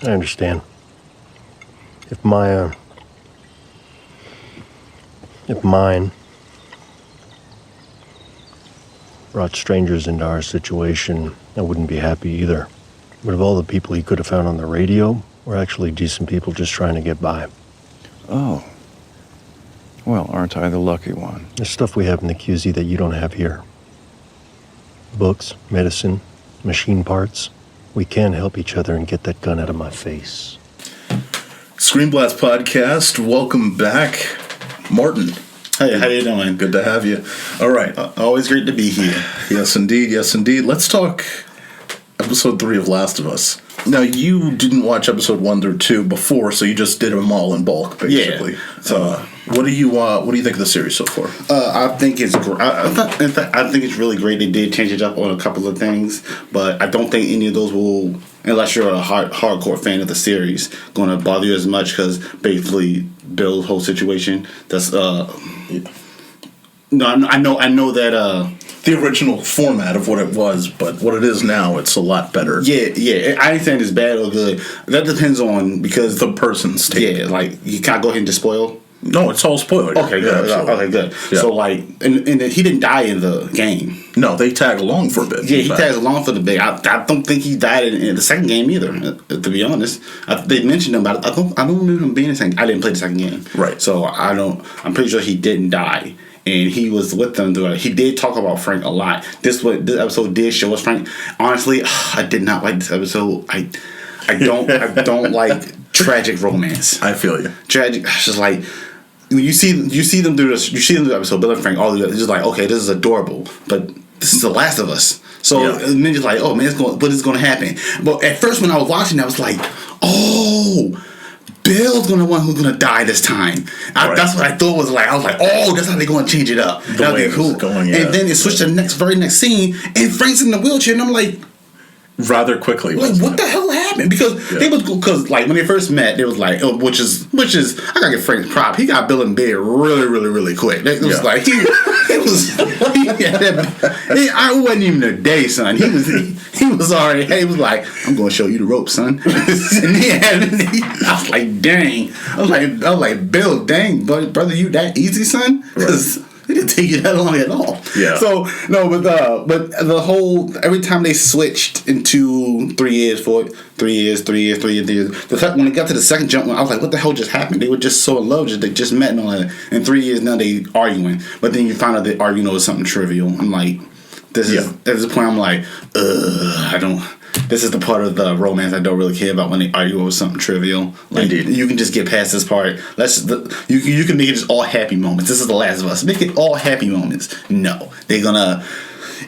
I understand. If mine brought strangers into our situation, I wouldn't be happy either. But of all the people he could have found on the radio, we're actually decent people just trying to get by. Oh. Well, aren't I the lucky one? There's stuff we have in the QZ that you don't have here. Books, medicine, machine parts. We can help each other and get that gun out of my face. StreamBlast podcast, welcome back. Martin. Hey, how you doing? Good to have you. All right. Always great to be here. Yes, indeed. Yes, indeed. Let's talk episode 3 of Last of Us. Now, you didn't watch episode 1 through 2 before, so you just did them all in bulk, basically. Yeah. So, what do you think of the series so far? I think it's I think it's really great. They did change it up on a couple of things, but I don't think any of those will, unless you're a hardcore fan of the series, going to bother you as much because basically Bill's whole situation. That's No, I know that. The original format of what it was, but what it is now, it's a lot better. Yeah. I ain't saying it's bad or good. That depends on, because the person's take. Yeah, like, you can't go ahead and just spoil. No, it's all spoiled. Okay, good. Okay, good. Yeah. So, like, and he didn't die in the game. No, they tag along for a bit. Yeah, he tags along for the bit. I don't think he died in the second game either. To be honest, they mentioned him, but I don't remember him being in the second. I didn't play the second game, right? So I'm pretty sure he didn't die. And he was with them throughout. He did talk about Frank a lot. This episode did show us Frank. Honestly, I did not like this episode. I don't like tragic romance. I feel you. Tragic. It's just like when you see them do this. You see them do the episode. Bill and Frank. It's just like, okay, this is adorable, but this is The Last of Us. So and then you're like, oh man, what is going to happen? But at first, when I was watching, I was like, oh, Bill's the one who's gonna die this time. Right. That's what I thought was like. I was like, oh, that's how they're gonna change it up. The way it was going, yeah. And then it switched to the very next scene, and Frank's in the wheelchair, and I'm like, rather quickly. Like, what the hell happened? Because like when they first met, it was like, which is I gotta give Frank prop. He got Bill in bed really, really, really quick. It was like I wasn't even a day, son. He was already. He was like, I'm gonna show you the rope, son. And I was like, dang. I was like, Bill, dang, brother, you that easy, son? Because it didn't take you that long at all. Yeah. So no, but the whole every time they switched into 3 years, 3 years. The fact when they got to the second jump, I was like, what the hell just happened? They were just so in love, they just met and all that. In 3 years now they arguing, but then you find out they arguing over something trivial. I'm like, this is at this point I'm like, I don't. This is the part of the romance I don't really care about when they argue over something trivial. Like, indeed. You can just get past this part. You can make it just all happy moments. This is The Last of Us. Make it all happy moments. No, it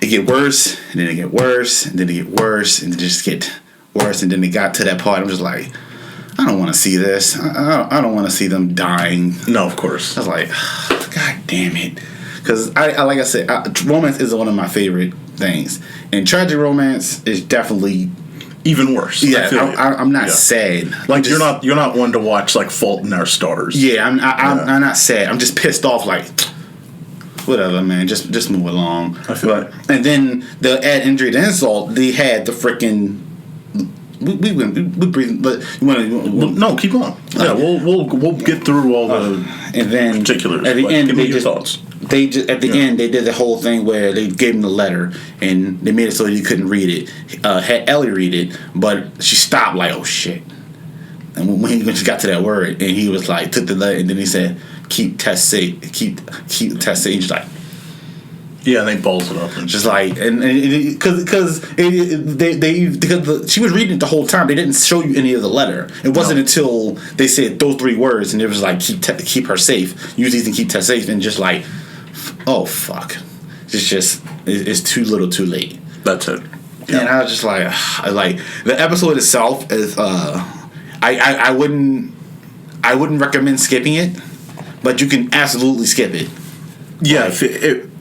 get worse, and then it get worse, and then it get worse, and then it just get worse, and then they got to that part. I'm just like, I don't want to see this. I don't want to see them dying. No, of course. I was like, God damn it. Because like I said, romance is one of my favorite things, and tragic romance is definitely even worse. Yeah, I'm not sad. Like you're not one to watch like Fault in Our Stars. Yeah, I'm not sad. I'm just pissed off. Like, whatever, man. Just move along. I feel like. And then the add injury to insult, they had the freaking. We breathe, but no, keep on. Yeah, we'll get through all the and then particulars. At the end, give me your thoughts. They just, at the end they did the whole thing where they gave him the letter and they made it so he couldn't read it. Had Ellie read it, but she stopped like, oh shit. And when he just got to that word, and he was like, took the letter, and then he said, keep Tess safe. Keep Tess safe. He's like, yeah, and they balls it up. And just like, and because she was reading it the whole time. They didn't show you any of the letter. It wasn't until they said those 3 words, and it was like, keep her safe. Use these and keep Tess safe, and just like, oh fuck, it's too little, too late. That's it. Yeah. And I was just like the episode itself is I wouldn't recommend skipping it, but you can absolutely skip it. Yeah,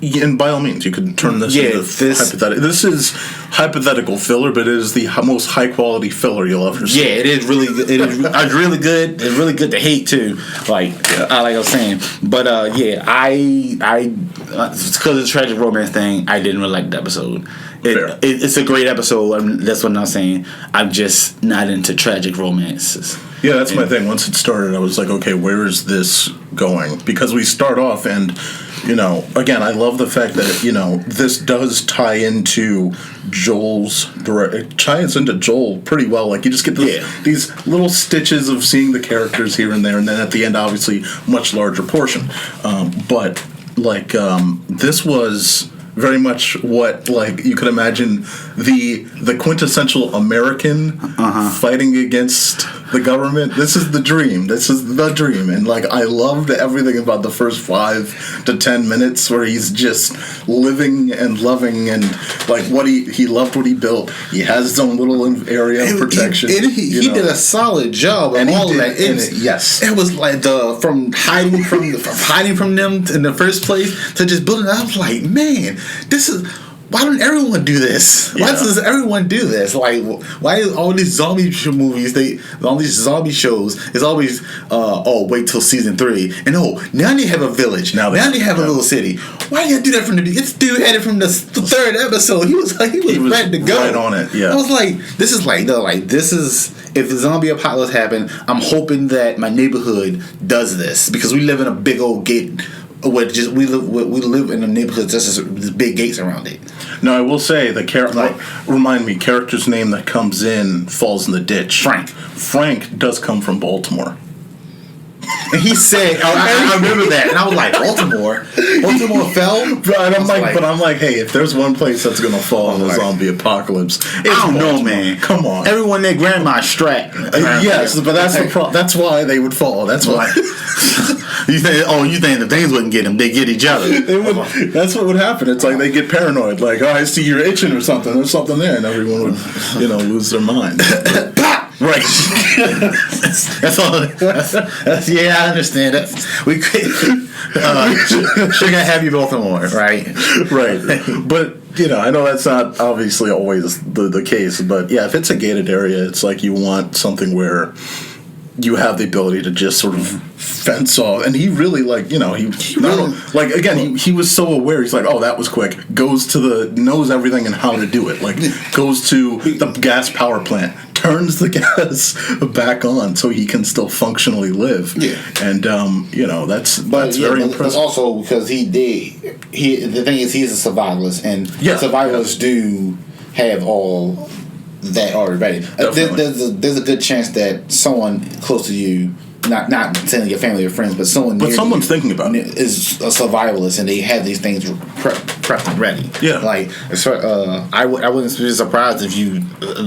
and by all means, you could turn this into hypothetical. This is hypothetical filler, but it is the most high quality filler you'll ever see. Yeah, it is really good. It is really good. It's really good to hate too. Like I was saying, but I because of the tragic romance thing, I didn't really like the episode. It's a great episode. That's what I'm not saying. I'm just not into tragic romances. Yeah, that's my thing. Once it started, I was like, okay, where is this going? Because we start off and, again, I love the fact that, this does tie into it ties into Joel pretty well. Like, you just get these little stitches of seeing the characters here and there, and then at the end, obviously, much larger portion. But this was very much what you could imagine the quintessential American fighting against the government. This is the dream. And I loved everything about the first 5 to 10 minutes where he's just living and loving and what he loved what he built. He has his own little area of protection. He did a solid job and all of that. It was like from hiding from them in the first place to just building. I was like, man, this is. Why don't everyone do this? Why does everyone do this? Why is all these zombie movies, all these zombie shows, is always, wait till season 3. And now they have a village. Now they have a little city. Why do you do that from this dude had it from the 3rd episode. He was ready to go. Right on it, yeah. I was like, this is if the zombie apocalypse happened, I'm hoping that my neighborhood does this. Because we live in a big old gate. We live in a neighborhood that's just big gates around it. No, I will say remind me, character's name that comes in falls in the ditch. Frank does come from Baltimore. And he said, I remember that, and I was like, Baltimore fell. But I'm like, hey, if there's one place that's gonna fall in the zombie apocalypse, it's I don't Baltimore. know, man. Come on, everyone their grandma's strapped. Yes, but that's the problem. That's why they would fall. That's why. You think the things wouldn't get them? They get each other. That's what would happen. It's like they get paranoid. Like, I see you're itching or something. There's something there, and everyone would, lose their mind. Right. That's all. I understand that. We could. Sugar have you both on, right? Right. But I know that's not obviously always the case. But yeah, if it's a gated area, it's like you want something where you have the ability to just sort of fence off, and he really he was so aware. He's like, oh, that was quick. Knows everything and how to do it. Goes to the gas power plant, turns the gas back on so he can still functionally live. Yeah, and that's very impressive. Also because the thing is, he's a survivalist, and survivalists do have all that already. There's a good chance that someone close to you, not saying your family or friends, but someone's thinking about it, is a survivalist, and they have these things prepped and ready. Yeah, I wouldn't be surprised if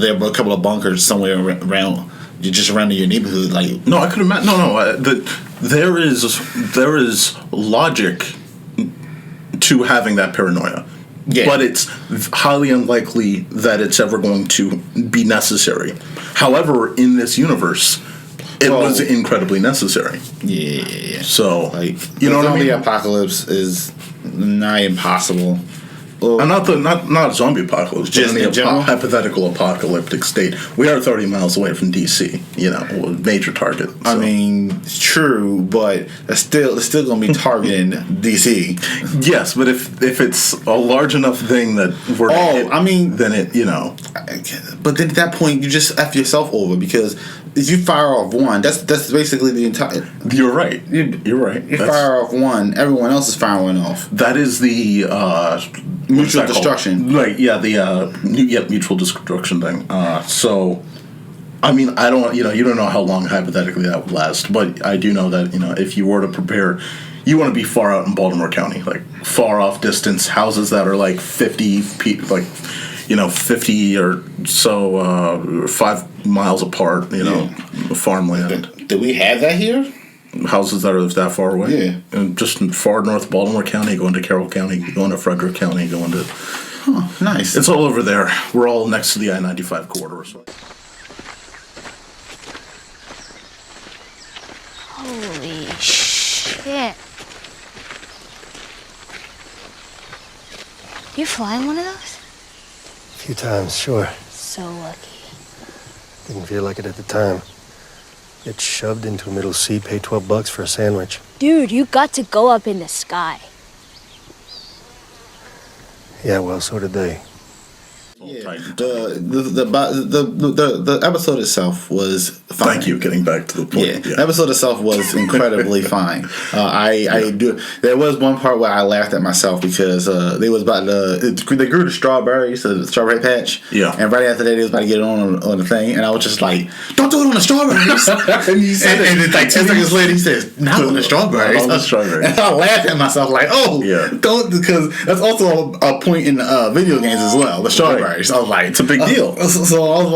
there were a couple of bunkers somewhere around. Just around your neighborhood, no, I could imagine. No. There is logic to having that paranoia. Yeah. But it's highly unlikely that it's ever going to be necessary. However, in this universe, it was incredibly necessary. Yeah. So, you know what I mean? The apocalypse is nigh impossible. Well, not zombie apocalypse, just a hypothetical apocalyptic state. We are 30 miles away from DC, major target. So. I mean, it's true, but it's still going to be targeting DC. Yes, but if it's a large enough thing that we're then it, But then at that point, you just F yourself over, because if you fire off one, that's basically the entire. You're right. You're right. You fire off one, everyone else is firing off. That is the mutual destruction. Right. Yeah. The mutual destruction thing. So, I mean, I don't. You don't know how long hypothetically that would last, but I do know that if you were to prepare, you want to be far out in Baltimore County, far off distance, houses that are 50 feet, 50 or so, 5 miles apart, farmland. Do we have that here? Houses that are that far away? Yeah. And just far north Baltimore County, going to Carroll County, going to Frederick County, going to... Oh, nice. It's all over there. We're all next to the I-95 corridor. So. Holy shit. You fly in one of those? A few times, sure. So lucky. Didn't feel like it at the time. Get shoved into a middle seat, pay $12 for a sandwich. Dude, you got to go up in the sky. Yeah, well, so did they. Yeah, the episode itself was fine. Thank you. Getting back to the point. Yeah, the episode itself was incredibly fine. I do. There was one part where I laughed at myself because they was about they grew the strawberries, the strawberry patch. Yeah. And right after that, they was about to get it on the thing, and I was just like, "Don't do it on the strawberries." And he said and then like 10 seconds later, he says, "Not on the strawberries." Not on the strawberries. And I laughed at myself like, "Oh, Yeah. don't," because that's also a point in video games as well. The strawberries. I was like, It's a big deal. So I was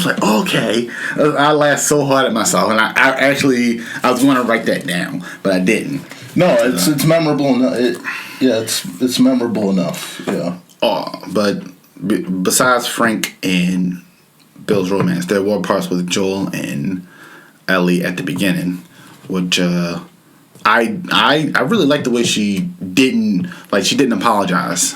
like, okay. I laughed so hard at myself, and I was going to write that down, but I didn't. No, it's memorable enough. It's memorable enough. Yeah. But besides Frank and Bill's romance, there were parts with Joel and Ellie at the beginning, which I really liked the way she didn't apologize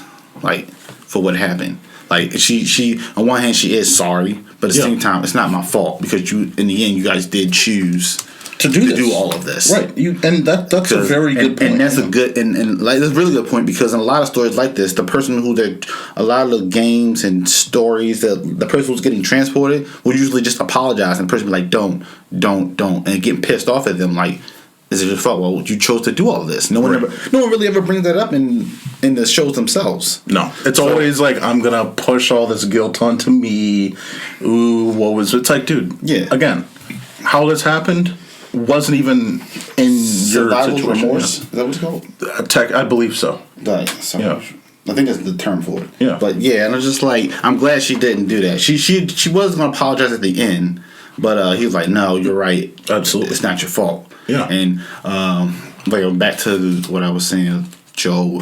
for what happened. Like she on one hand she is sorry, but at the same time it's not my fault because in the end you guys did choose to do all of this, right? That's a very good point, and that's a good and like that's a really good point because in a lot of stories like this, the person a lot of the games and stories that the person who's getting transported will usually just apologize and the person be like don't and getting pissed off at them like. Is it your fault? Well, you chose to do all of this. No one really ever brings that up in the shows themselves. No, it's always like I'm gonna push all this guilt onto me. Ooh, what was it? It's like, dude. Yeah. Again, how this happened wasn't even in Survival your situation. remorse. Is that what it's called? I believe so. Right. So Yeah. I think that's the term for it. Yeah. But yeah, and I was just like, I'm glad she didn't do that. She was gonna apologize at the end, but he was like, no, you're right. Absolutely, it's not your fault. Yeah. And back to what I was saying, Joel,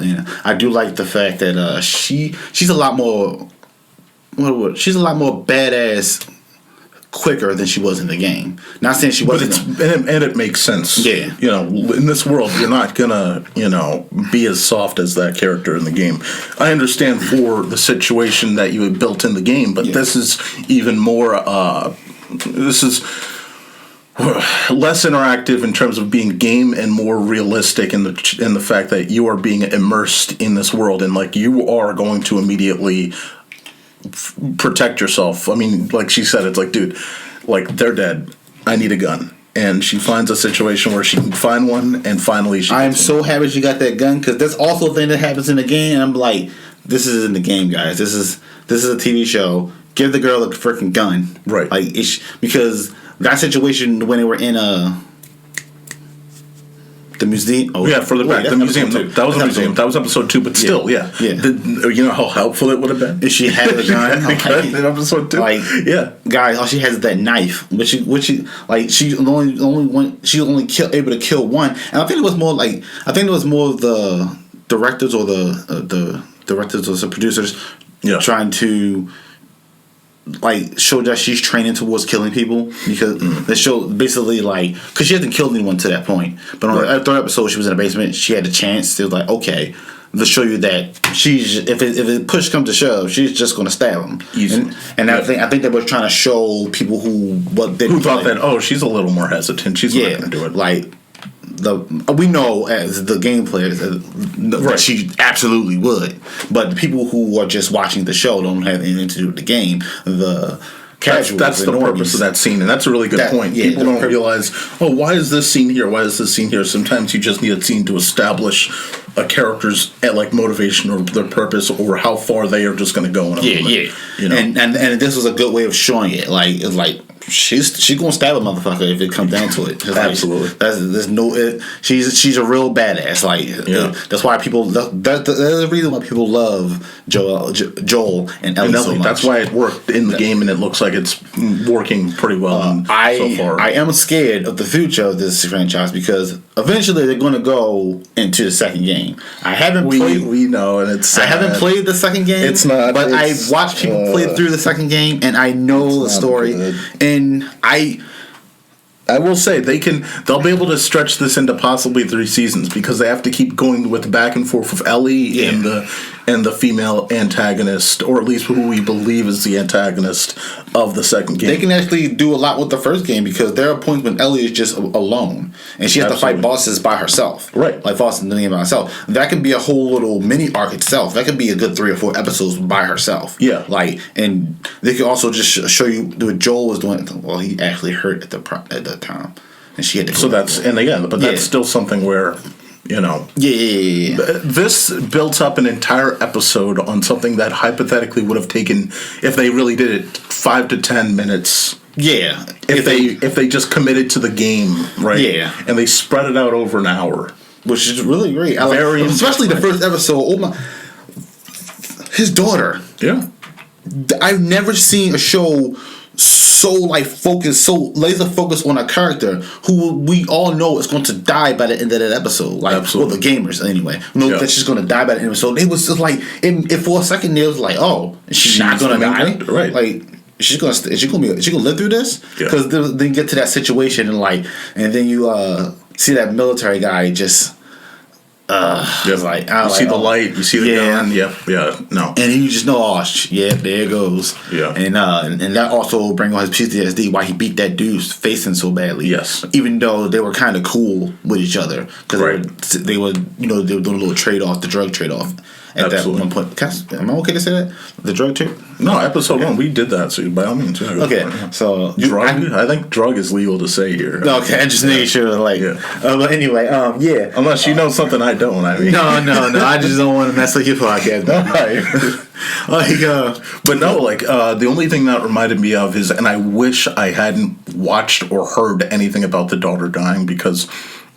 and I do like the fact that she's a lot more she's a lot more badass quicker than she was in the game. Not saying she wasn't, and it makes sense. Yeah, in this world, you're not gonna be as soft as that character in the game. I understand for the situation that you had built in the game, but this is even more. This is less interactive in terms of being game and more realistic in the fact that you are being immersed in this world and like you are going to immediately protect yourself. I mean, like she said, it's like, dude, like they're dead. I need a gun. And she finds a situation where she can find one, and finally she. I'm so happy she got that gun because that's also a thing that happens in the game. And I'm like, this is in the game, guys. This is a TV show. Give the girl a freaking gun, right? Like because that situation when they were in the museum. Oh yeah, further back, the museum. That was a museum. That was episode 2, but still, yeah. You know how helpful it would have been if she had the gun in episode 2. Like, guys, all she has is that knife. But she only able to kill one. And I think it was more of the directors or the directors or the producers trying to like show that she's training towards killing people because the show basically like because she hasn't killed anyone to that point, but on the third episode she was in the basement, she had a chance. It was like, okay, let's show you that she's if it push comes to shove, she's just going to stab him. And I think they were trying to show people who thought that she's a little more hesitant, she's not going to do it. Like we know as the game players that she absolutely would, but the people who are just watching the show don't have anything to do with the game. The casuals, that's the purpose of that scene, and that's a really good point. People don't realize, why is this scene here? Why is this scene here? Sometimes you just need a scene to establish a character's like motivation or their purpose or how far they are just going to go in a moment. You know? And this was a good way of showing it. Like it's like she's gonna stab a motherfucker if it comes down to it. Absolutely. She's a real badass. Like that's why people. That's the reason why people love Joel and Ellie so much. That's why it worked in the game, and it looks like it's working pretty well so far. I am scared of the future of this franchise because eventually they're going to go into the second game. I haven't played. We know, and it's sad. I haven't played the second game. It's not. But I've watched people play through the second game, and I know the story. Good. And I will say they'll be able to stretch this into possibly 3 seasons because they have to keep going with the back and forth of Ellie and and the female antagonist, or at least who we believe is the antagonist of the second game. They can actually do a lot with the first game because there are points when Ellie is just alone and she has to fight bosses by herself. Right. Like bosses in the game by herself. That could be a whole little mini arc itself. That could be a good 3 or 4 episodes by herself. Yeah. Like, and they could also just show you what Joel was doing. Well, he actually hurt at the time. And she had to go. So that's, and again, but that's still something where, you know. Yeah. This built up an entire episode on something that hypothetically would have taken, if they really did it, 5 to 10 minutes. Yeah. If they just committed to the game, right? Yeah. And they spread it out over an hour. Which is really great. I Very especially the first episode. Oh my. His daughter. Yeah. I've never seen a show so focused, so laser focused on a character who we all know is going to die by the end of that episode. Like, absolutely. well, the gamers anyway know that she's going to die by the end of the episode. It was just like, if for a second it was like, oh, she's not going to die, right? Like, is she gonna live through this? Because then you get to that situation and then you see that military guy just. Just like you see the light, you see the gun, no, and you just know, there it goes, and that also bring on his PTSD why he beat that dude's face in so badly. Yes, even though they were kind of cool with each other because they were doing a little trade off, the drug trade off. At Absolutely. that one point, am I okay to say that? The drug trade? No, episode 1 we did that. So by all means, okay. So drug, I think drug is legal to say here. Okay, I just making sure, but anyway, Unless you know something I don't. I mean, no, I just don't want to mess with your podcast. But no, the only thing that reminded me of is, and I wish I hadn't watched or heard anything about the daughter dying because.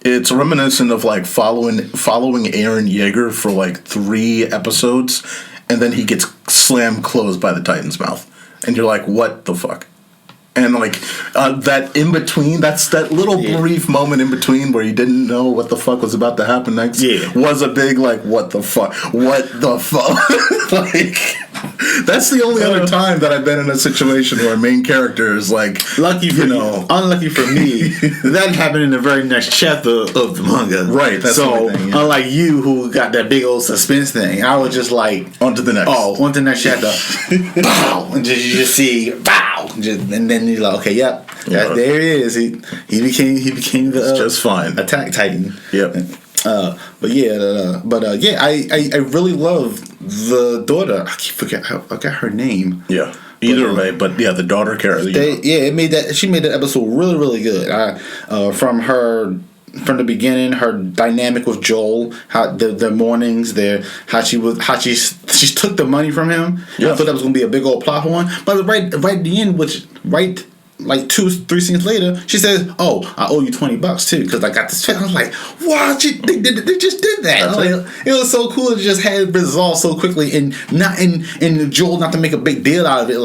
It's reminiscent of following Eren Yeager for 3 episodes, and then he gets slammed closed by the Titan's mouth, and you're like, what the fuck? And that in between, that's that little brief moment in between where you didn't know what the fuck was about to happen next. Was a big what the fuck? What the fuck? That's the only other time that I've been in a situation where a main character is lucky for unlucky for me, that happened in the very next chapter of the manga. Right. That's so unlike you who got that big old suspense thing, I was just on to the next. Oh, on to the next chapter. Bow, and you just see bow, and then you're like, okay, yep, there he is. He became the just fine attack titan. Yep. I really love the daughter. I forgot her name. Yeah. Either way, but the daughter character. She made that episode really, really good. From the beginning, her dynamic with Joel, how the mornings there, how she took the money from him. Yeah. I thought that was gonna be a big old plot horn, but right at the end, 2-3 scenes later, she says, "Oh, I owe you $20 too because I got this check." I was like, "Wow, they just did that!" It was so cool to just have it resolved so quickly and not in Joel not to make a big deal out of it.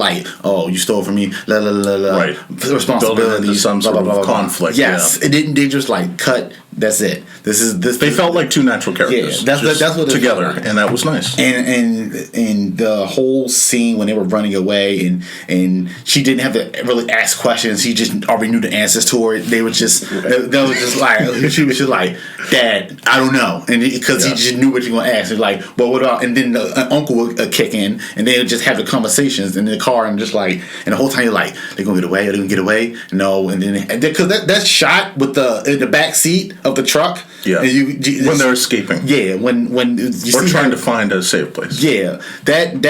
Oh, you stole from me, right? Responsibility, into some sort of conflict. Yes, it didn't. They just cut. That's it. They felt like 2 natural characters. Yeah, that's what together, and that was nice. And the whole scene when they were running away, and she didn't have to really ask questions. He just already knew the answers to it. They were just she was just like, "Dad, I don't know," and because he just knew what you were gonna ask. He's like, "Well, what about?" And then an uncle would kick in, and they would just have the conversations in the car, and just and the whole time you're like, "They're gonna get away? Are they gonna get away?" No, and then because that shot with in the back seat of the truck. Yeah. And when they're escaping. Yeah. When we're trying to find a safe place. Yeah. That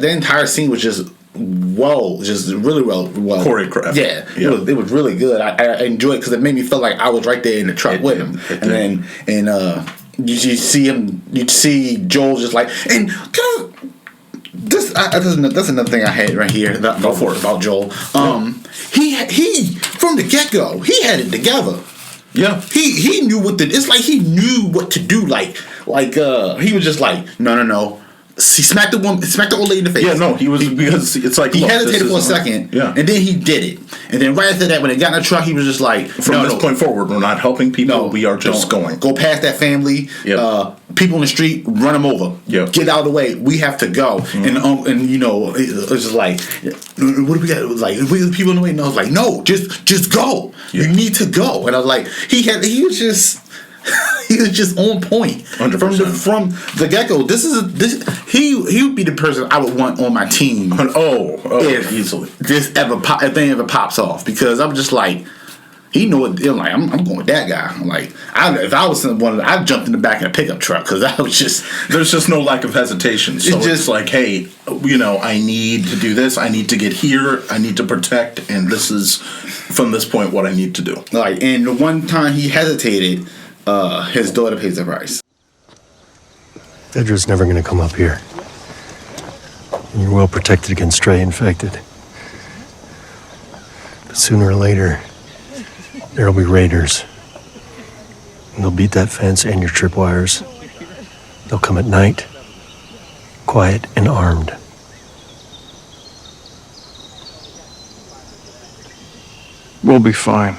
entire scene was just just really well choreographed. Yeah. It was really good. I enjoyed it because it made me feel like I was right there in the truck with him. You see Joel just and that's another thing I had right here about Joel. He from the get-go, he had it together. Yeah, he knew it's like he knew what to do. He was just no. He smacked the old lady in the face. Yeah, no, he was because it's he hesitated for a second. Yeah, and then he did it. And then right after that, when they got in the truck, he was just from this point forward, we're not helping people. No, we are just going. Go past that family. Yep. People in the street, run them over. Yep. Get out of the way. We have to go. Mm-hmm. And it's just what do we got? It was we the people in the way. And I was no, just go. Yeah. You need to go. And I was he was just. he was just on point 100%. from the get go. He would be the person I would want on my team. If Easily. If thing ever pops off, because I'm just like, he know what. Like, I'm going with that guy. I'm like, if I was one, I'd jumped in the back of a pickup truck, because I was just. There's just no lack of hesitation. So it's just like, hey, I need to do this. I need to get here. I need to protect, and this is from this point what I need to do. Like, and the one time he hesitated, his daughter pays the price. Dedra's never going to come up here. And you're well protected against stray infected. But sooner or later, there'll be raiders. And they'll beat that fence and your tripwires. They'll come at night, quiet and armed. We'll be fine.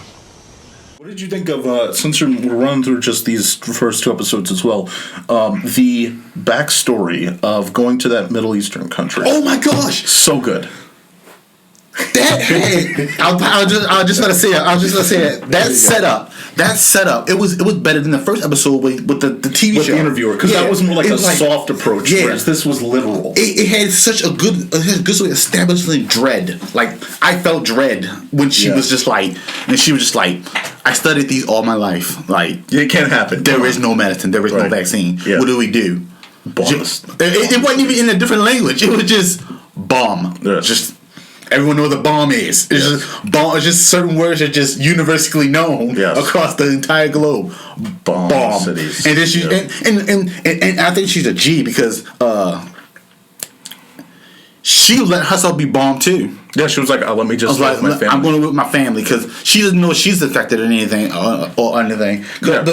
What did you think of, since we're running through just these first 2 episodes as well, the backstory of going to that Middle Eastern country? Oh my gosh! So good. I was just gonna say it. That setup. It was better than the first episode with the TV With show. the interviewer, because that was more like a like, soft approach, whereas this was literal. It had such a good way of establishing dread. Like, I felt dread when she was just like, I studied these all my life. Like, it can't happen. There is no medicine. There is no vaccine. Yeah. What do we do? Bomb. It wasn't even in a different language. It was just bomb. Yeah. Just everyone knows what a bomb is. It's just bomb. It's just certain words are just universally known across the entire globe. Bomb cities. And then she and I think she's a G, because she let herself be bombed too. Yeah, she was like, let me just live with my family. I'm going with my family, because she doesn't know she's affected or anything or anything. Yeah.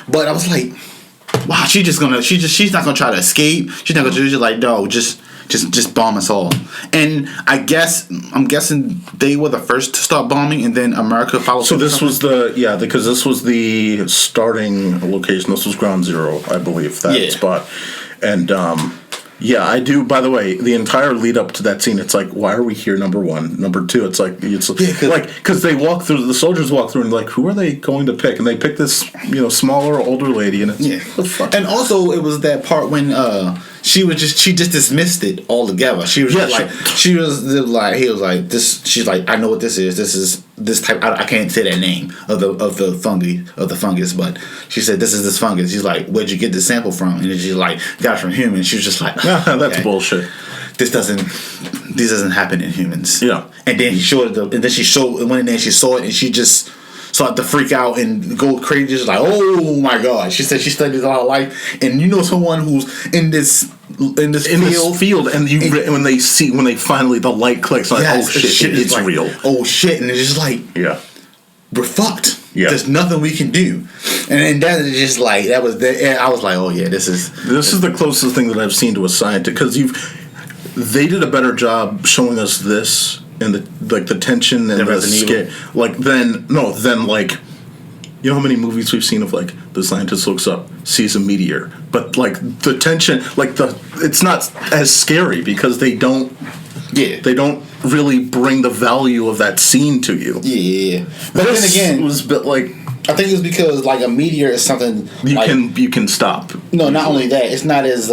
But I was like, wow, she's not gonna try to escape. She's not gonna do. She's like, no, just bomb us all. And I'm guessing they were the first to start bombing, and then America followed. So this was because this was the starting location. This was Ground Zero, I believe, that spot. And I do. By the way, the entire lead up to that scene, it's like, why are we here? Number one, number two, it's like because they walk through. The soldiers walk through, and like, who are they going to pick? And they pick this, smaller, older lady, and it's what the fuck? And also, it was that part when she just dismissed it altogether. She was he was like this. She's like, I know what this is. This is this type. I can't say that name of the fungus, but she said this is this fungus. She's like, where'd you get this sample from? And she's like, got it from humans. She was just like, that's bullshit. This doesn't happen in humans. Yeah. And then she went in there, she saw it, and she just started to freak out and go crazy. Just like, oh my god. She said she studied all her life, and someone who's in this field, and when they finally the light clicks, like, oh shit, it's like, real. Oh shit, and it's just like, we're fucked. Yeah. There's nothing we can do, and that is just like that was. I was like, oh yeah, this is the closest thing that I've seen to a scientist, because they did a better job showing us this and the tension and the scare. Then how many movies we've seen of like the scientist looks up, sees a meteor, but like the tension, it's not as scary because they don't really bring the value of that scene to you. Yeah, but then again, it was a bit like, I think it's because like a meteor is something you can stop. No, not only that, it's not as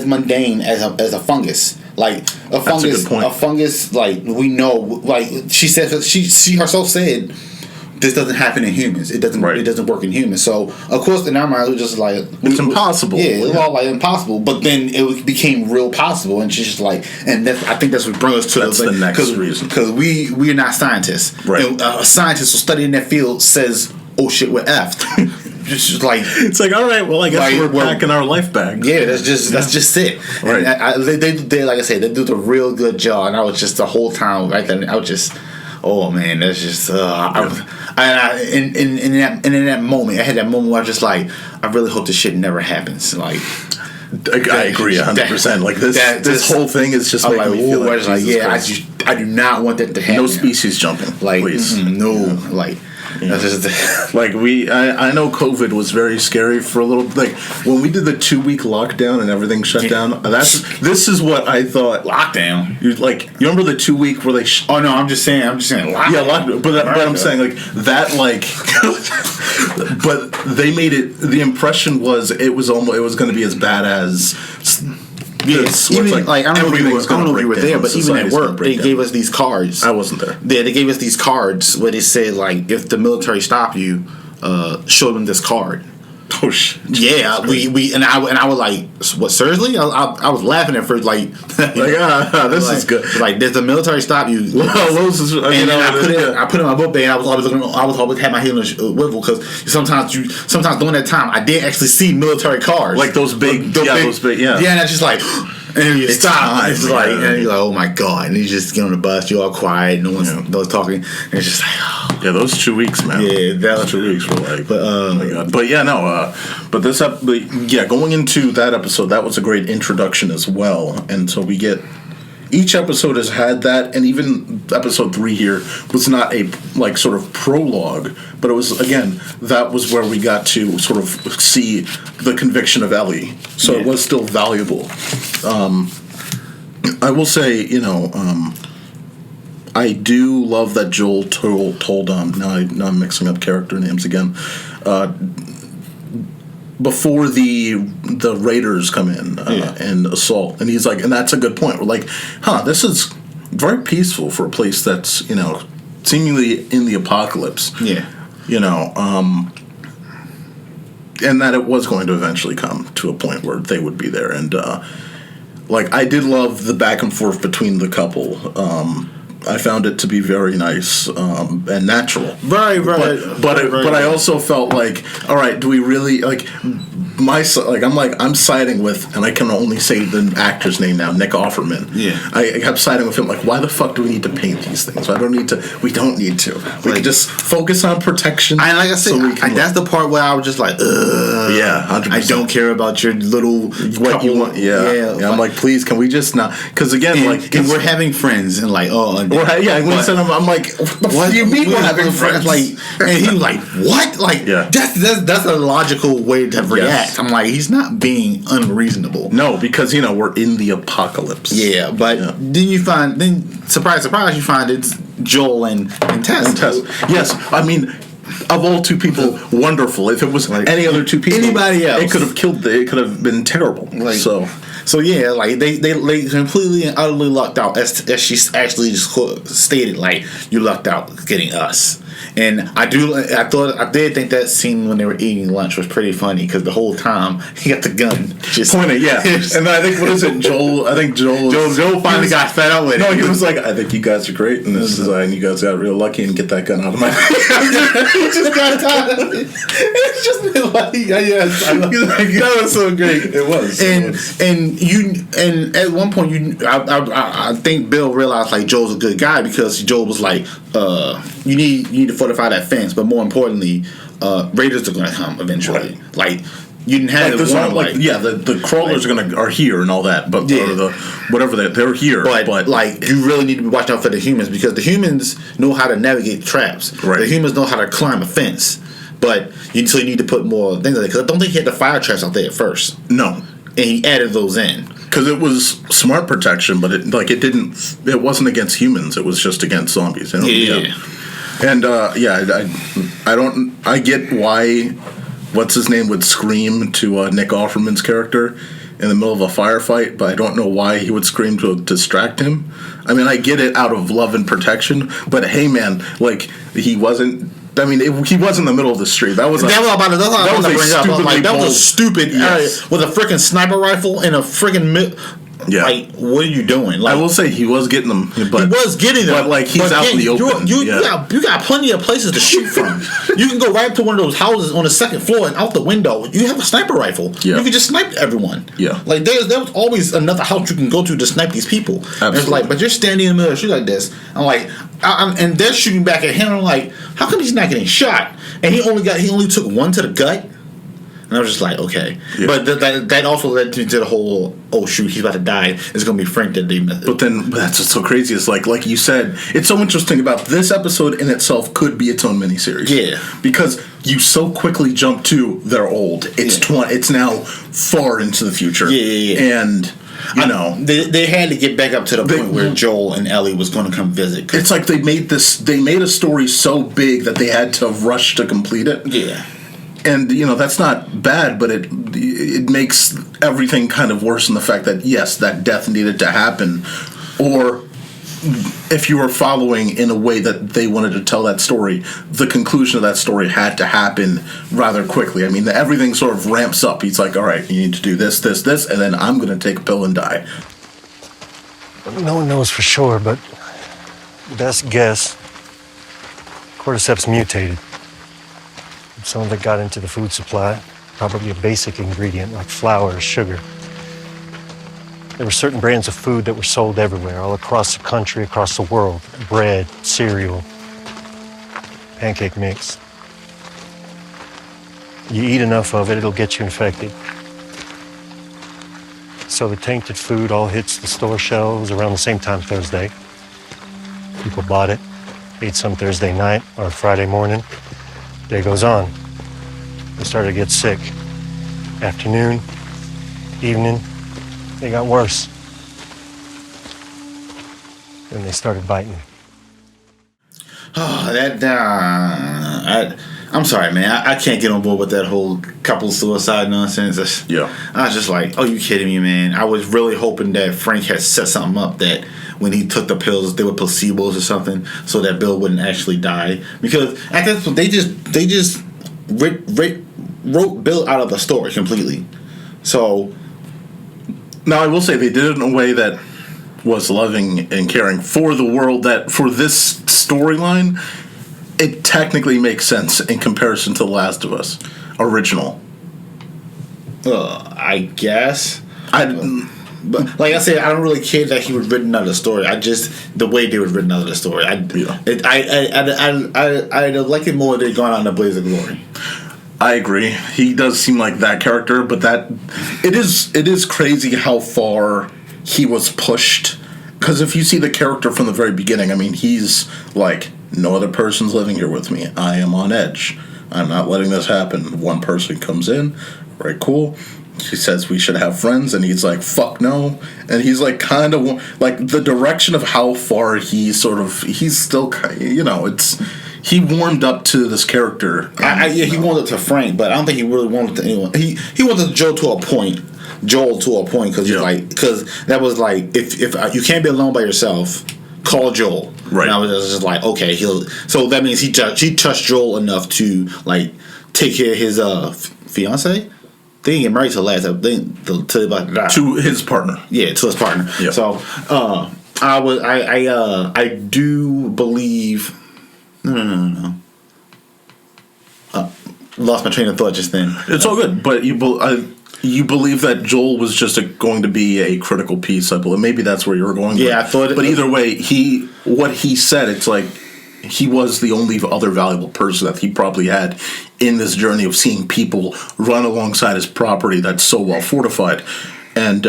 mundane as a fungus. Like a fungus, like we know, like she said, she herself said, this doesn't happen in humans. It doesn't. Right. It doesn't work in humans. So of course, in our minds, we're just like, it's impossible. Yeah, it was all like impossible. But then it became real possible, and she's just like, and I think that's what brings us to the next reason, because we are not scientists. Right. And a scientist who study in that field says, "Oh shit, we're effed." Just like it's like, all right, well, I guess we're packing our life bag. Yeah, that's just it. Right. And they like I say, they do the real good job, and I was just the whole time right then. I was just, oh man, that's just. In that moment, I had that moment where I was just like, I really hope this shit never happens. Like, I agree 100%. Like this whole thing is just making me feel like, I do not want that to happen. No species jumping, like, please. No, like. That's just Like I know COVID was very scary for a little. Like when we did the 2-week lockdown and everything shut down. This is what I thought. lockdown. You remember the 2-week where they? Oh no, I'm just saying lockdown. Yeah, lockdown. But I'm saying like that. Like, but they made it. The impression was it was going to be as bad as. Yes, even I don't know if you were there, but even at work, they gave us these cards. I wasn't there. They gave us these cards where they said like, if the military stop you, show them this card. Oh shit! Yeah, I was like, what? Seriously? I was laughing at first, like this is good. Like, does the military stop you? I put in my book bag. I was always had my heel in the wiffle because sometimes during that time I did actually see military cars, like those big, those big. Yeah, and that's just like. And you stop. Time, it's like, and you're like, oh my god! And you just get on the bus. You're all quiet. No one's talking. And it's just like, oh. Yeah, those 2 weeks, man. Yeah, those 2 weeks were like, oh my god. But yeah, no. But going into that episode, that was a great introduction as well. And so we get. Each episode has had that, and even episode 3 here was not a like sort of prologue, but it was again that was where we got to sort of see the conviction of Ellie. So it was still valuable. I will say, I do love that Joel told now I'm mixing up character names again. Before the raiders come in and assault, and he's like, and that's a good point. We're like, this is very peaceful for a place that's seemingly in the apocalypse. Yeah, and that it was going to eventually come to a point where they would be there, and I did love the back and forth between the couple. I found it to be very nice and natural. Very, very. But I also felt like, all right, do we really I'm siding with, and I can only say the actor's name now, Nick Offerman. Yeah, I kept siding with him. Like, why the fuck do we need to paint these things? We don't need to. We can just focus on protection. And like I said, that's the part where I was just like, ugh. Yeah, 100%. I don't care about your little what you want. Yeah. I'm like, please, can we just not? Because again, and we're having friends, and like, when he said, I'm like, what do you mean we're having friends? Like, and he was like, what? Like, that's a logical way to react. Yes. I'm like, he's not being unreasonable. No, because we're in the apocalypse. Yeah, but then surprise, you find it's Joel and Tess. Yes, I mean, of all two people, wonderful. If it was any other two people, anybody else, it could have killed. It could have been terrible. So yeah, like they completely and utterly lucked out, as she actually just stated, like, you lucked out getting us. And I did think that scene when they were eating lunch was pretty funny because the whole time he got the gun just pointed, and I think Joel finally got fed up with it. No, he was like, I think you guys are great, and this is and you guys got real lucky and get that gun out of my face. He just got tired of it. It's just been like, that was so great. It was. And at one point I think Bill realized like Joel's a good guy because Joel was like, you need to fortify that fence, but more importantly, raiders are going to come eventually. Right. Like, you didn't have the crawlers are here and all that, but they're here. But like, you really need to be watching out for the humans because the humans know how to navigate traps. Right. The humans know how to climb a fence, but you need to put more things like that. Because I don't think he had the fire traps out there at first. No, and he added those in. Because it was smart protection, but it wasn't against humans. It was just against zombies. And I get why what's his name would scream to Nick Offerman's character in the middle of a firefight, but I don't know why he would scream to distract him. I mean, I get it out of love and protection, but hey, man, like, he wasn't. I mean, he was in the middle of the street. That was a stupid area with a freaking sniper rifle and a freaking. Yeah. Like, what are you doing? Like, I will say he was getting them. But, like, he's out in the open. You got plenty of places to shoot from. You can go right up to one of those houses on the second floor and out the window. You have a sniper rifle. Yeah. You can just snipe everyone. Yeah. Like, there was always another house you can go to snipe these people. Absolutely. And it's like, but you're standing in the middle of the street like this. I'm like, and they're shooting back at him. I'm like, how come he's not getting shot? And he only took one to the gut. And I was just like, okay. Yeah. But that also led to the whole, oh shoot, he's about to die. It's going to be Frank that they met. But then that's what's so crazy is like you said, it's so interesting about this episode in itself could be its own miniseries. Yeah. Because you so quickly jump to they're old. It's it's now far into the future. Yeah. And you know they had to get back up to the point where Joel and Ellie was going to come visit. It's like they made a story so big that they had to rush to complete it. Yeah. And you know that's not bad, but it makes everything kind of worse in the fact that yes, that death needed to happen, or if you were following in a way that they wanted to tell that story, the conclusion of that story had to happen rather quickly. I mean, everything sort of ramps up. He's like, all right, you need to do this, this, this, and then I'm going to take a pill and die. No one knows for sure, but best guess, cordyceps mutated. Some of it got into the food supply, probably a basic ingredient like flour or sugar. There were certain brands of food that were sold everywhere, all across the country, across the world. Bread, cereal, pancake mix. You eat enough of it, it'll get you infected. So the tainted food all hits the store shelves around the same time Thursday. People bought it, ate some Thursday night or Friday morning. Day goes on. They started to get sick. Afternoon, evening, they got worse. Then they started biting. Oh, I'm sorry, man. I can't get on board with that whole couple suicide nonsense. Yeah. I was just like, oh, you kidding me, man? I was really hoping that Frank had set something up that when he took the pills, they were placebos or something, so that Bill wouldn't actually die. Because at that point, they just wrote Bill out of the story completely. So Now, I will say they did it in a way that was loving and caring for the world. That for this storyline, it technically makes sense in comparison to The Last of Us original. I guess. But like I said, I don't really care that he was written out of the story. I just the way they was written out of the story. I'd have liked it more if they'd gone on the Blaze of Glory. I agree. He does seem like that character, but it is crazy how far he was pushed. Because if you see the character from the very beginning, I mean, he's like, no other person's living here with me. I am on edge. I'm not letting this happen. One person comes in, very cool. She says we should have friends, and he's like, fuck no. And he's like, kind of like the direction of how far he's still, he warmed up to this character. He warmed up to Frank, but I don't think he really warmed up to anyone. He warmed up to Joel to a point because that was like if you can't be alone by yourself, call Joel. Right. And I was just like, okay, so that means he touched Joel enough to like take care of his fiance. They didn't get married till last. To his partner. Yeah, to his partner. Yeah. So I do believe. No. Lost my train of thought just then. It's all good, but you believe that Joel was just going to be a critical piece. I believe maybe that's where you were going. Yeah, I thought. But either way, what he said, it's like he was the only other valuable person that he probably had in this journey of seeing people run alongside his property that's so well fortified, and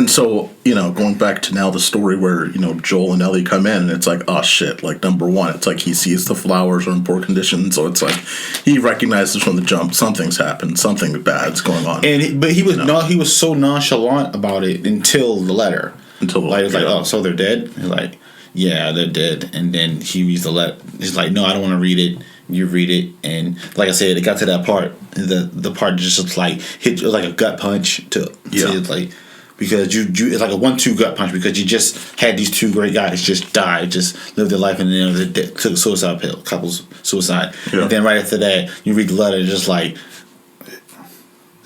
so, going back to now the story where, Joel and Ellie come in and it's like, oh shit, like number one, it's like he sees the flowers are in poor condition. So it's like he recognizes from the jump, something's happened, something bad's going on. But he was so nonchalant about it until the letter. Oh, so they're dead? He's like, yeah, they're dead. And then he reads the letter. He's like, no, I don't want to read it. You read it. And like I said, it got to that part. The part just like hit like a gut punch to like. Because you it's like a 1-2 gut punch because you just had these two great guys just die, just live their life, and then they took a suicide pill, couples suicide, and then right after that you read the letter, and just like,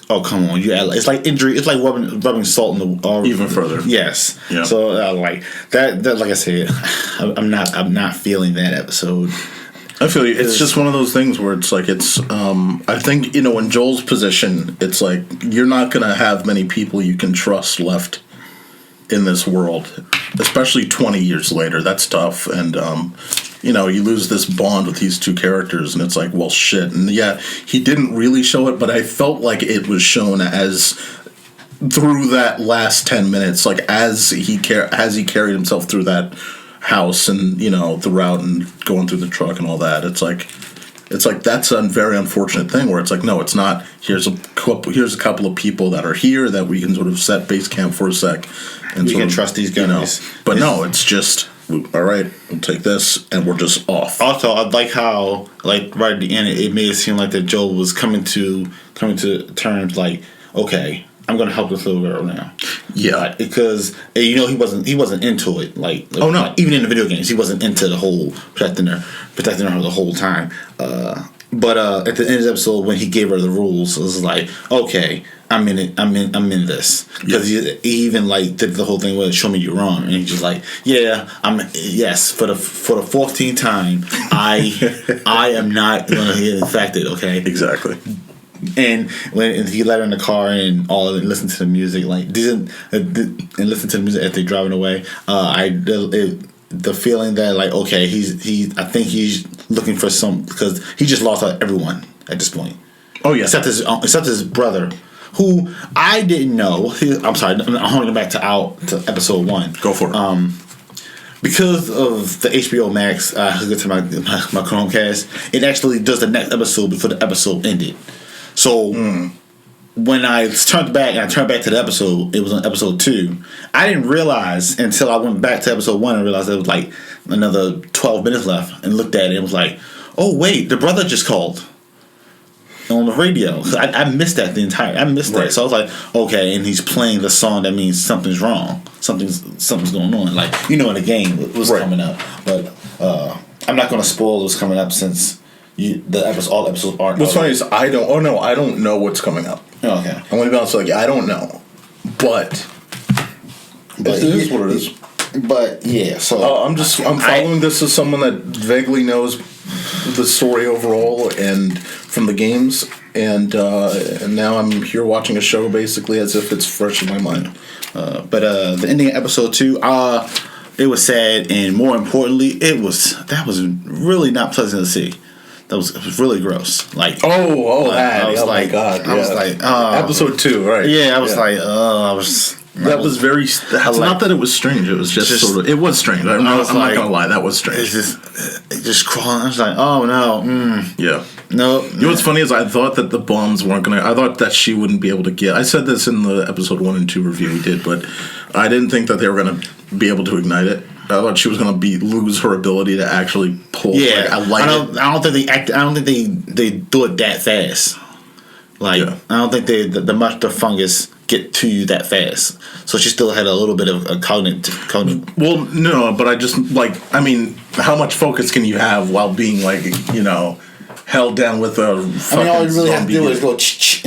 oh come on, it's like injury, it's like rubbing salt in the even further. Yes, yeah. So like that like I said, I'm not feeling that episode. I feel you. It's just one of those things where it's like I think in Joel's position, it's like you're not gonna have many people you can trust left in this world, especially 20 years later. That's tough, and you lose this bond with these two characters, and it's like, well, shit. And yeah, he didn't really show it, but I felt like it was shown as through that last 10 minutes, like as he carried himself through that house and the route and going through the truck and all that. It's like that's a very unfortunate thing where it's like, no, it's not. Here's a couple of people that are here that we can sort of set base camp for a sec, and we can trust these guys. But no, it's just, all right, we'll take this and we're just off. Also, I like how, like, right at the end, it made it seem like that Joel was coming to terms, like, okay, I'm gonna help this little girl now. Yeah, because he wasn't into it. Like, oh no, like, even in the video games, he wasn't into the whole protecting her the whole time. But at the end of the episode, when he gave her the rules, it was like, okay, I'm in it. I'm in this, because he even like did the whole thing with "show me you're wrong," and he's just like, yeah, for the 14th time, I am not gonna get infected. Okay, exactly. And when he let her in the car and listen to the music, like and listen to the music as they're driving away, the feeling that, like, okay, I think he's looking for some, because he just lost everyone at this point. Oh yeah, except his brother, who I didn't know. I'm sorry, I'm holding back to episode 1. Go for it. Because of the HBO Max, I get to my Chromecast. It actually does the next episode before the episode ended. So when I turned back to the episode, it was on episode 2. I didn't realize until I went back to episode 1 and realized there was like another 12 minutes left, and looked at it and was like, oh wait, the brother just called on the radio. I missed that that. So I was like, okay, and he's playing the song, that means something's wrong. Something's going on. Like, in the game was coming up. But I'm not going to spoil what's coming up, since all episodes aren't. What's funny is I don't know what's coming up. Oh, okay. I'm going to be honest with you, I don't know. But it is what it is. But yeah, so I'm following this as someone that vaguely knows the story overall and from the games, and now I'm here watching a show basically as if it's fresh in my mind. But the ending of episode 2, it was sad, and more importantly, that was really not pleasant to see. It was really gross. Like, that. I was like, my god! I was like, episode 2, right? Yeah, I was like, That was very. It's not that it was strange. It was just sort of. It was strange. I'm not gonna lie. That was strange. It just crawling. I was like, oh no. Yeah. No. What's funny is I thought that the bombs weren't gonna. I thought that she wouldn't be able to get. I said this in the episode 1 and 2 review we did, but I didn't think that they were gonna be able to ignite it. I thought she was gonna lose her ability to actually pull. Yeah. Like, I don't think they do it that fast. Like, I don't think the fungus get to you that fast. So she still had a little bit of a cognitive. Well, no, but I just how much focus can you have while being held down with a fucking all you really have to do zombie? is go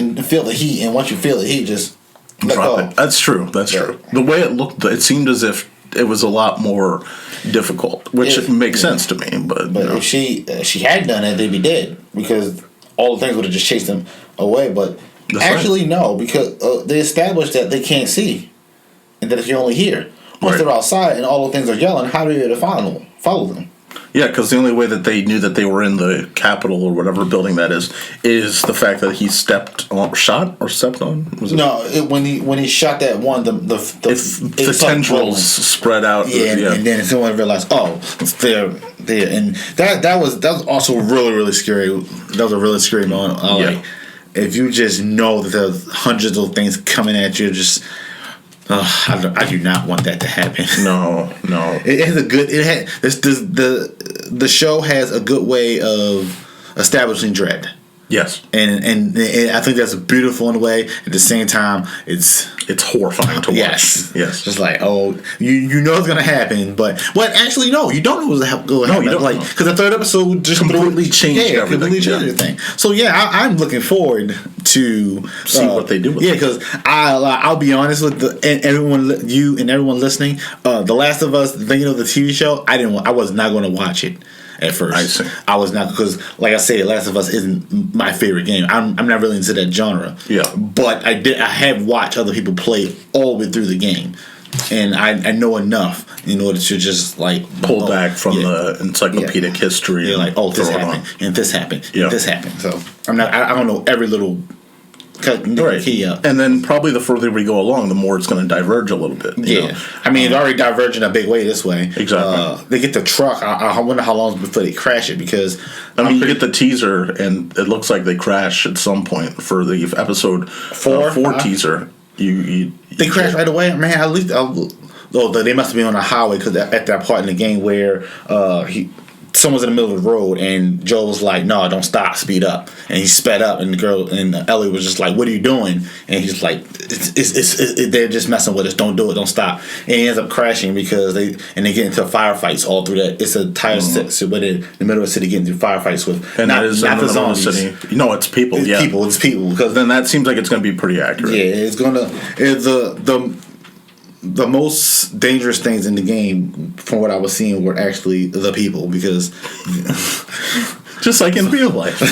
and feel the heat, and once you feel the heat, just let Drop go. it. That's true. True. The way it looked, it seemed as if it was a lot more difficult, which makes sense to me. But if she had done it, they'd be dead, because all the things would have just chased them away. But That's actually, right. no, because they established that they can't see, and that if you're only here, once they're outside and all the things are yelling, how do you follow them? Yeah, because the only way that they knew that they were in the Capitol or whatever building that is the fact that he stepped on. Was it? No, when he shot that one, the tendrils spread out. Yeah, and then someone realized, they're there, and that was also really, really scary. That was a really scary moment. Like, if you just know that there's hundreds of things coming at you, just. I do not want that to happen. No. It has a good. It had the show has a good way of establishing dread. Yes, and I think that's beautiful in a way. At the same time, it's horrifying to watch. Yes. Just like, you know it's gonna happen, but actually no, you don't know what's gonna happen. No, you don't. Like, because the third episode just completely changed everything. So I'm looking forward to see what they do with it. Yeah, because I'll be honest with everyone listening. The Last of Us, the TV show, I was not going to watch it at first. I see. I was not, because, like I said, Last of Us isn't my favorite game. I'm not really into that genre. Yeah. But I have watched other people play all the way through the game. and I know enough in order to just like Pull back from the encyclopedic history. You're like, oh, this throw it happened, on. and this happened, Yeah. and this happened. So I don't know every little key up. And then probably the further we go along, the more it's going to diverge a little bit. you know? I mean, it's already diverging a big way this way. Exactly. They get the truck. I wonder how long before they crash it because I mean, you get the teaser, and it looks like they crash at some point for the episode 4 teaser. They crash right away. Man, at least they must have been on a highway because at that part in the game where someone's in the middle of the road and Joel was like, "No, don't stop, speed up," and he sped up, and the girl and Ellie was just like, "What are you doing?" And he's like, "They're just messing with us. Don't do it. Don't stop." And he ends up crashing because they get into firefights all through that. It's a tire city, but in the middle of the city getting through firefights with and not the zombies. city. No, it's people. It's people. Because then that seems like it's going to be pretty accurate. yeah, it's the most dangerous things in the game, from what I was seeing, were actually the people because just like in real life.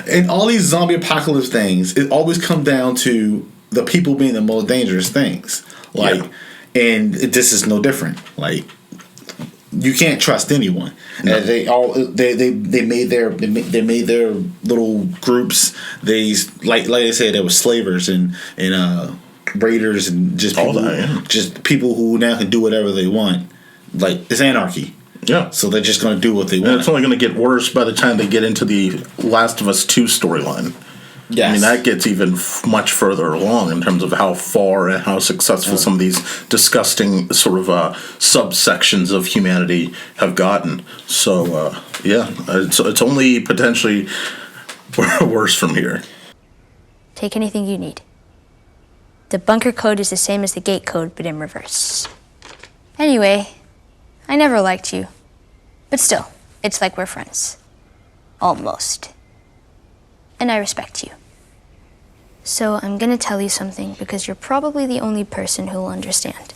In all these zombie apocalypse things, it always comes down to the people being the most dangerous things. And this is no different. Like, you can't trust anyone. No. They made their little groups. They like I said, there were slavers and raiders and just people, just people who now can do whatever they want. Like, it's anarchy. Yeah. So they're just going to do what they want. And it's only going to get worse by the time they get into the Last of Us 2 storyline. Yes. I mean, that gets even much further along in terms of how far and how successful some of these disgusting sort of subsections of humanity have gotten. So, it's only potentially worse from here. Take anything you need. The bunker code is the same as the gate code, but in reverse. Anyway, I never liked you. But still, it's like we're friends. Almost. And I respect you. So I'm gonna tell you something because you're probably the only person who'll understand.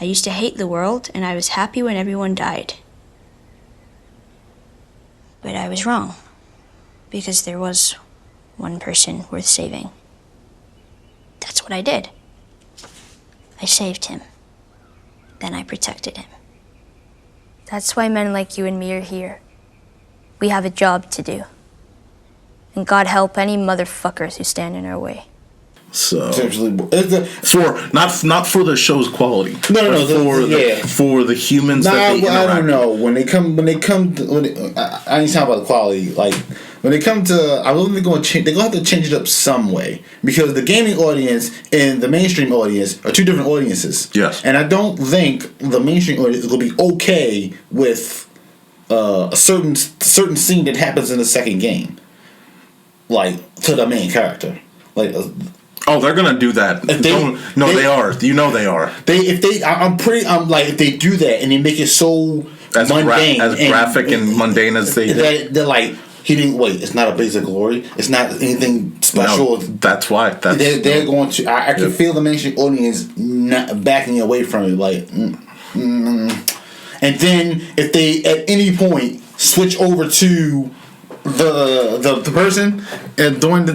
I used to hate the world, and I was happy when everyone died. But I was wrong. Because there was one person worth saving. That's what I did. I saved him. Then I protected him. That's why men like you and me are here. We have a job to do. And God help any motherfuckers who stand in our way. So not for the show's quality. No, for the humans that they interact. I don't know. When they come, I ain't talking about the quality. Like, when they come to, I don't think they're going to change. They're going to have to change it up some way because the gaming audience and the mainstream audience are two different audiences. Yes, and I don't think the mainstream audience is going to be okay with a certain scene that happens in the second game, like to the main character, like. Oh, they're gonna do that. They are. You know they are. If they do that and they make it so as mundane, graphic and mundane as they do. They're like, he didn't wait. It's not a blaze of glory. It's not anything special. No, that's why. They're going to. I can feel the mainstream audience not backing away from it. Like, and then if they at any point switch over to the person and during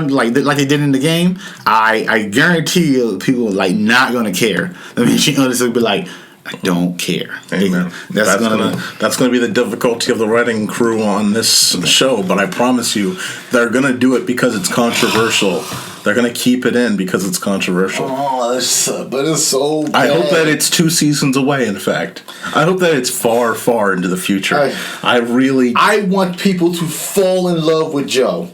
like they did in the game, I guarantee you people are like not gonna care. I mean, she honestly will be like, I don't care. Amen. That's gonna be the difficulty of the writing crew on this show. But I promise you, they're gonna do it because it's controversial. They're gonna keep it in because it's controversial. Oh, but it's so bad. I hope that it's 2 seasons away. In fact, I hope that it's far, far into the future. I want people to fall in love with Joel.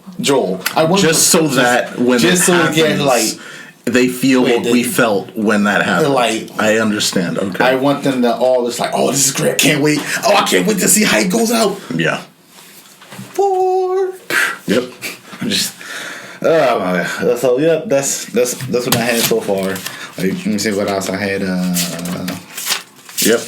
I want so that when it happens, they feel what we felt when that happened. Like, I understand. Okay. I want them to all just like, oh, this is great. I can't wait. Oh, I can't wait to see how it goes out. Yeah. 4. Yep. Oh my god. So yeah, that's what I had so far. Like, let me see what else I had. Yep.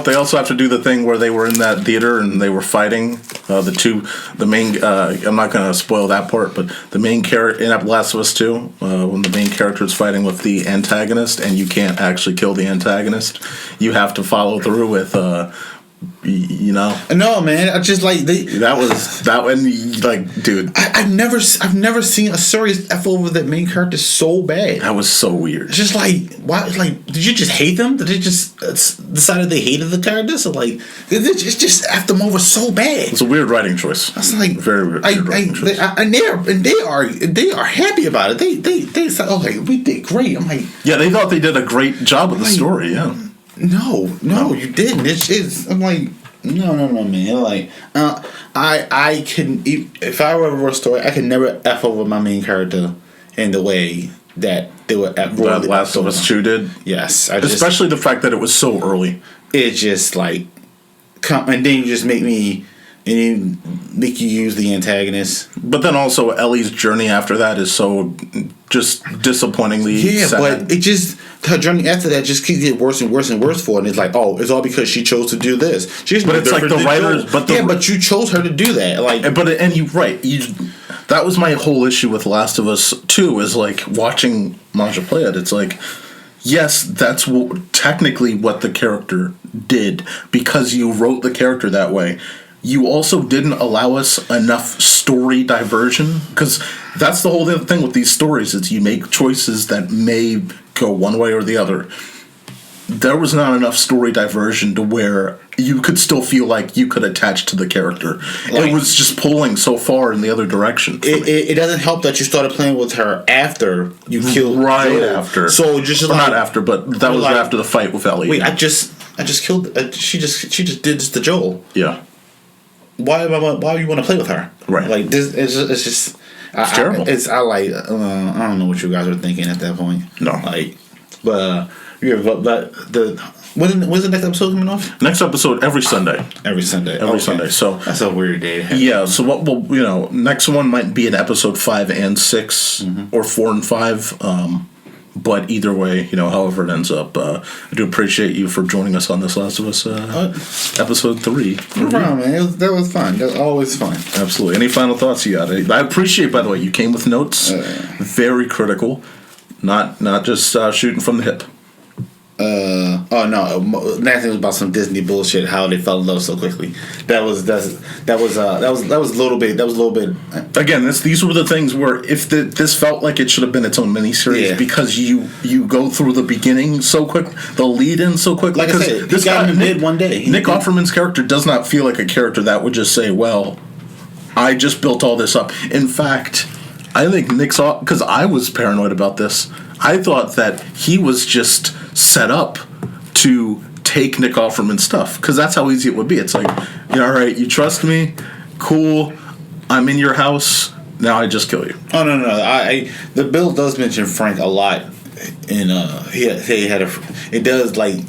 They also have to do the thing where they were in that theater and they were fighting the main. I'm not going to spoil that part, but the main character in Last of Us 2, when the main character is fighting with the antagonist, and you can't actually kill the antagonist, you have to follow through with You know? No, man. I just like dude. I've never seen a serious F over that main character so bad. That was so weird. Just like, why? Like, did you just hate them? Did they just decided they hated the character? So like, it's just F them over so bad. It's a weird writing choice. That's like very weird writing choice. They are happy about it. They said, okay, we did great. I'm like, yeah, they thought they did a great job with the story. Yeah. No, you didn't. I'm like, no, man. Like, I can, if I were a story, I could never F over my main character in the way that they were F. That Last of Us 2 did. Yes, especially the fact that it was so early. It just like, and then you just make you use the antagonist. But then also Ellie's journey after that is so just disappointingly sad. But it just, her journey after that just keeps getting worse and worse and worse for her. And it's like, oh, it's all because she chose to do this. But it's like the writers, but you chose her to do that. Like, that was my whole issue with Last of Us 2 is like watching Masha play it. It's like, yes, that's technically what the character did because you wrote the character that way. You also didn't allow us enough story diversion because that's the whole other thing with these stories is you make choices that may go one way or the other. There was not enough story diversion to where you could still feel like you could attach to the character. Like, it was just pulling so far in the other direction. It doesn't help that you started playing with her after you killed Joel. After. So just like, not after, but that was like, after the fight with Ellie. Wait, I just killed. She just did this to Joel. Yeah. Why you want to play with her? Right. Like this, it's just terrible. I don't know what you guys are thinking at that point. No. Like, but when's the next episode coming off? Next episode every Sunday. Every Sunday. Sunday. So that's a weird day. Yeah. So what we'll next one might be in episode 5 and 6 or 4 and 5. But either way, however it ends up, I do appreciate you for joining us on this Last of Us episode 3. No problem, man. That was fun. That was always fun. Absolutely. Any final thoughts you got? I appreciate, by the way, you came with notes. Very critical. Not just shooting from the hip. Oh no! Next thing was about some Disney bullshit. How they fell in love so quickly. That was a little bit. Again, these were the things where if this felt like it should have been its own miniseries because you go through the beginning so quick, the lead in so quick. Like I said, this guy mid one day. Nick Offerman's character does not feel like a character that would just say, "Well, I just built all this up." In fact, I think because I was paranoid about this. I thought that he was just set up to take Nick Offerman's stuff because that's how easy it would be. It's like, all right, you trust me, cool. I'm in your house now. I just kill you. Oh no! The bill does mention Frank a lot, and it does like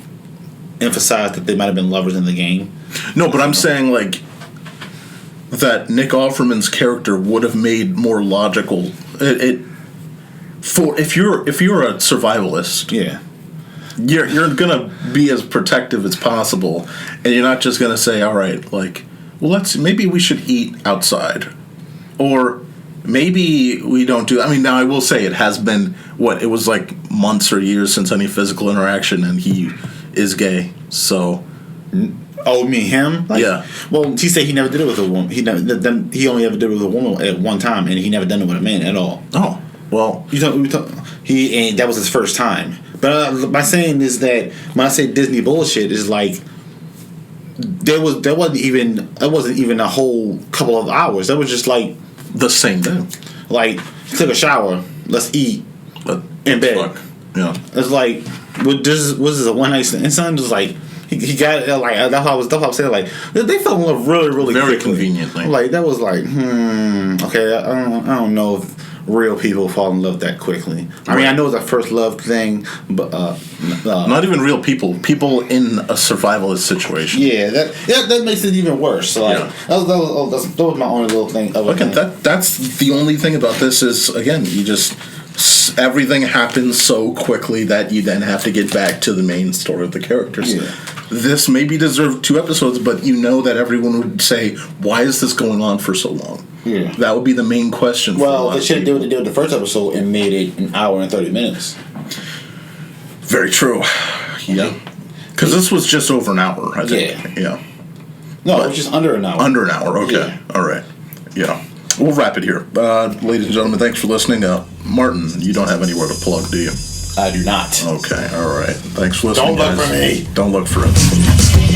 emphasize that they might have been lovers in the game. No, but I'm saying like that Nick Offerman's character would have made more logical. If you're a survivalist, you're gonna be as protective as possible, and you're not just gonna say, all right, like, well, maybe we should eat outside, or maybe we don't do. I mean, now I will say it has been it was like months or years since any physical interaction, and he is gay, so. Oh, me and him? Like, yeah. Well, he said he never did it with a woman. He only ever did it with a woman at one time, and he never done it with a man at all. Oh. Well, that was his first time. But my saying is that when I say Disney bullshit is like there wasn't even a whole couple of hours. That was just like the same thing. Like took a shower, let's eat in bed. Fuck. Yeah, it's like was this a one night stand? Son, just like he got like that's what I was saying. Like they fell in love really, really very quickly. Conveniently. Like that was like okay. I don't know if real people fall in love that quickly. I mean, I know it's a first love thing, but not even real people. People in a survivalist situation. Yeah, that makes it even worse. So like, that was my only little thing. Again, that's the only thing about this is again, everything happens so quickly that you then have to get back to the main story of the characters. Yeah. This maybe deserved 2 episodes, but that everyone would say, why is this going on for so long? Yeah. That would be the main question. Well, they should have did what they did with the first episode and made it an hour and 30 minutes. Very true. Yeah. Because this was just over an hour, I think. Yeah. No, it was just under an hour. Under an hour, okay. Yeah. All right. Yeah. We'll wrap it here. Ladies and gentlemen, thanks for listening. Martin, you don't have anywhere to plug, do you? I do not. Okay, all right. Thanks for listening, Don't look guys. for me. Don't look for us.